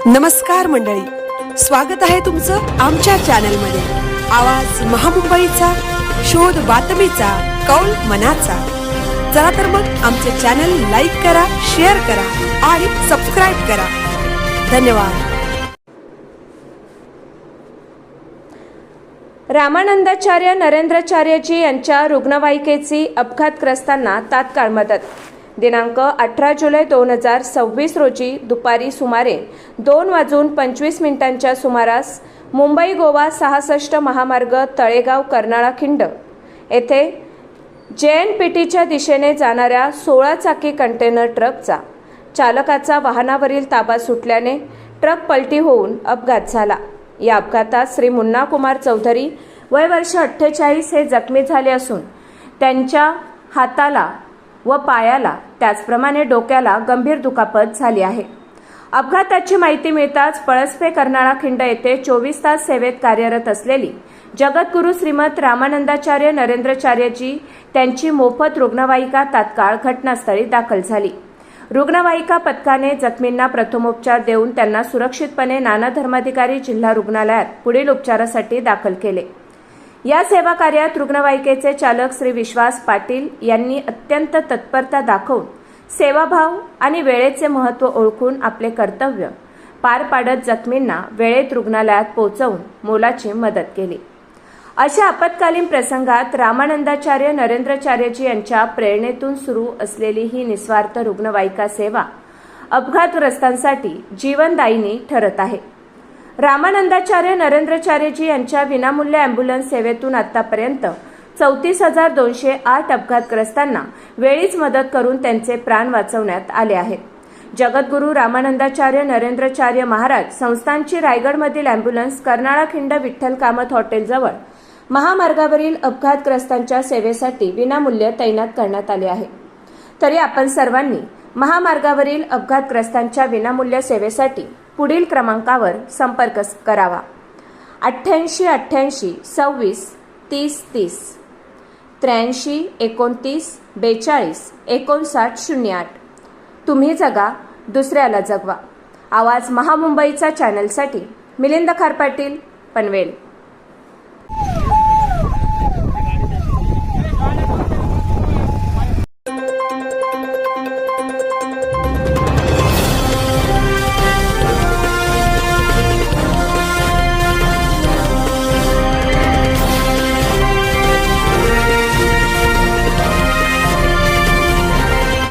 नमस्कार मंडळी, स्वागत आहे तुमचं आमच्या चॅनलमध्ये। आवाज महामुंबईचा, शोध बातमीचा, कौल मनाचा। चला तर मग आमचे चॅनल लाईक करा, शेअर करा आणि सबस्क्राइब करा। धन्यवाद। रामानंदाचार्य नरेंद्राचार्यजी यांच्या रुग्णवाहिकेची अपघातग्रस्तांना तात्काळ मदत। दिनांक 18 जुलै 2026 रोजी दुपारी सुमारे 2:25 सुमारास मुंबई गोवा 66 महामार्ग तळेगाव कर्नाळा खिंड येथे JNPTच्या दिशेने जाणाऱ्या 16 चाकी कंटेनर ट्रकचा चालकाचा वाहनावरील ताबा सुटल्याने ट्रक पलटी होऊन अपघात झाला। या अपघातात श्री मुन्ना कुमार चौधरी वय वर्ष 48 हे जखमी झाले असून त्यांच्या हाताला व पायाला त्याचप्रमाणे डोक्याला गंभीर दुखापत झाली आहे। अपघाताची माहिती मिळताच पळसपे कर्नाळा खिंड येथे 24 तास सेवेत कार्यरत असलेली जगद्गुरू श्रीमद रामानंदाचार्य नरेंद्राचार्यजी त्यांची मोफत रुग्णवाहिका तात्काळ घटनास्थळी दाखल झाली। रुग्णवाहिका पथकाने जखमींना प्रथमोपचार देऊन त्यांना सुरक्षितपणे नाना धर्माधिकारी जिल्हा रुग्णालयात पुढील उपचारासाठी दाखल केले। या सेवा कार्यात रुग्णवाहिकेचे चालक श्री विश्वास पाटील यांनी अत्यंत तत्परता दाखवून सेवाभाव आणि वेळेचे महत्त्व ओळखून आपले कर्तव्य पार पाडत जखमींना वेळेत रुग्णालयात पोहोचवून मोलाची मदत केली। अशा आपत्कालीन प्रसंगात रामानंदाचार्य नरेंद्राचार्यजी यांच्या प्रेरणेतून सुरू असलेली ही निस्वार्थ रुग्णवाहिका सेवा अपघातग्रस्तांसाठी जीवनदायिनी ठरत आहे। रामानंदाचार्य नरेंद्राचार्यजी यांच्या विनामूल्य अँब्युलन्स सेवेतून आतापर्यंत 34,208 अपघातग्रस्तांना वेळीच मदत करून त्यांचे प्राण वाचवण्यात आले आहेत। जगद्गुरू रामानंदाचार्य नरेंद्राचार्य महाराज संस्थानची रायगडमधील अँब्युलन्स कर्नाळा खिंड विठ्ठल कामत हॉटेलजवळ महामार्गावरील अपघातग्रस्तांच्या सेवेसाठी विनामूल्य तैनात करण्यात आले आहे। तरी आपण सर्वांनी महामार्गावरील अपघातग्रस्तांच्या विनामूल्य सेवेसाठी पुढील क्रमांकावर संपर्क करावा। 88 88 26 30 30 83 29 42 59 08। तुम्ही जगा, दुसऱ्याला जगवा। आवाज महामुंबईचा चॅनलसाठी मिलिंद खारपाटील, पनवेल।